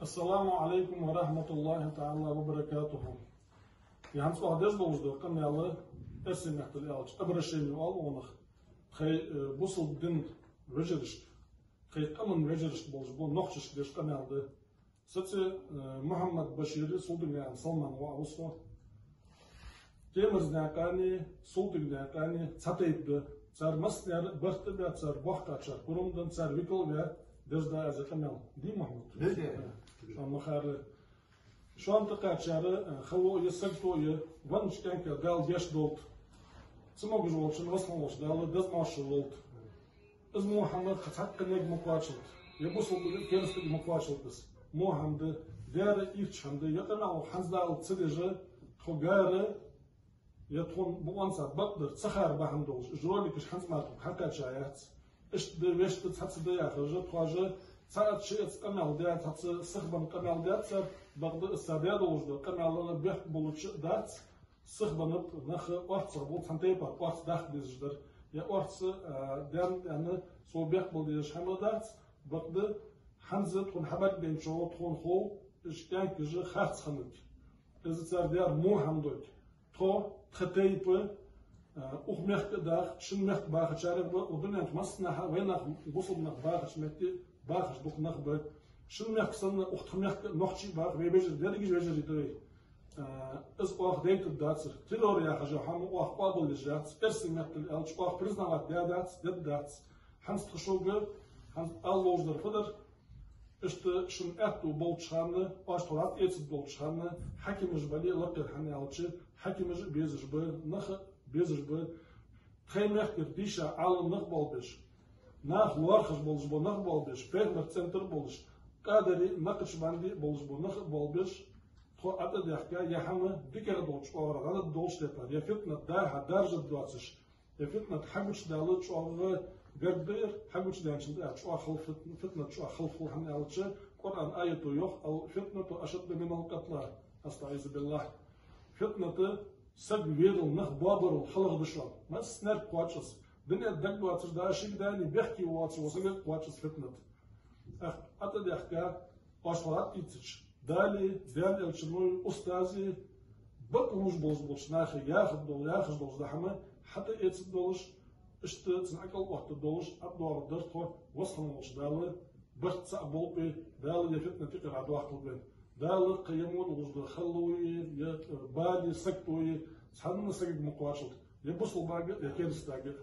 السلام عليكم ورحمة الله تعالى وبركاته. يعني سؤال دز بوجدو كم يلا اسم يحتل يالش أبرشين يوال ونخ خي بوصل دين وجرشت خي كمن وجرشت بوجبو نخشش ديش كم يلا ستي محمد بشيري سودن يعني سلمان وعوصو تيمرز ناكاني سودن ناكاني تاتيب تار مسنر برتبه تار بوحكا تار كرومدن تار ويكل دزدا از كمال دي محمود شان مخار شان تقاشاره خلو يسكتو ي وانش كانك قال ديش دوت سمو جوشن وصلوش دال دز ماشولت از محمد خطق نج مقاشلت يبوصل كيرست مقاشلت بس محمد دار ايرچ همده يقنا حنزدال تسدجه خوغاره يتون بوانسا بقدر سخر بهندوش جروليكش حنز مارتو حكا شايات إيش دويش تحس ديا خرجت خواجه ساعات شيء تكمل ديا تحس سخبن كمل ديا تسر بعد السادات وجد كمل بيح بولش دات سخبن نخ وقت صبوت سنتيبا وقت داخل بيزجدر يا وقت ديان يعني سو بيح بولديش حمل دات بعد حنزت ونحبك بين شو تكون خو إيش كان كجه خاص خنك إذا صار ديار مو حمدك تو تختيبه أخميخ داخ شن ميخ باخ شارب ودنيا تمسنا وينخ وصل نخ باخ شمتي باخ دوك نخ ب شن ميخ سن أختميخ نخشي باخ ويبيجر ديرجي ويجر يدوي إز أخ دينت داتس تدور يا خجا هم أخ قابل لجات إرسي ميخ الألش أخ برزنا وات داتس داتس حنس تخشوجه حنس ألوج در فدر إشت شن أتو بولتشانه أشترات إيتس بولتشانه حكي مجبلي لقر حني ألش حكي مج بيزج ب نخ بيزج ب خيمة كرديشة على نقبل بيش ناخ وارخش بولش بو نقبل بيش فيرمر سنتر بولش قادري نقش باندي بولش بو نقبل بيش تو عدد يحكي يحمى ديكر دولش أورا عدد دولش تبار يفتنا دارها درجة دواتش يفتنا حبش دالش أورا قدر حبش دانش شو خلف فتنة شو خلف الحن ألش قرآن آية يخ أو فتنة أشد من القتل أستعيذ بالله فتنة سب ويرل نخ بابر الخلق دشوا ما سنر قواتشس دنيا دق قواتش دا شيء داني بيحكي قواتش وصل قواتشس فتنة أتى يحكي أشوارات يتش دالي الشنوي أستاذي بقومش بولش ناخي ياخد دول زحمة حتى يتصل دولش اشت تنعكل وقت دولش أبدور درتو وصلنا دالي برت صعبول بي دالي فتنة تقرأ عدوات البي دال قيمون وجد خلوي بالي سكتوي صحن سكت مقاشط يبصل باقي يكيد استاجر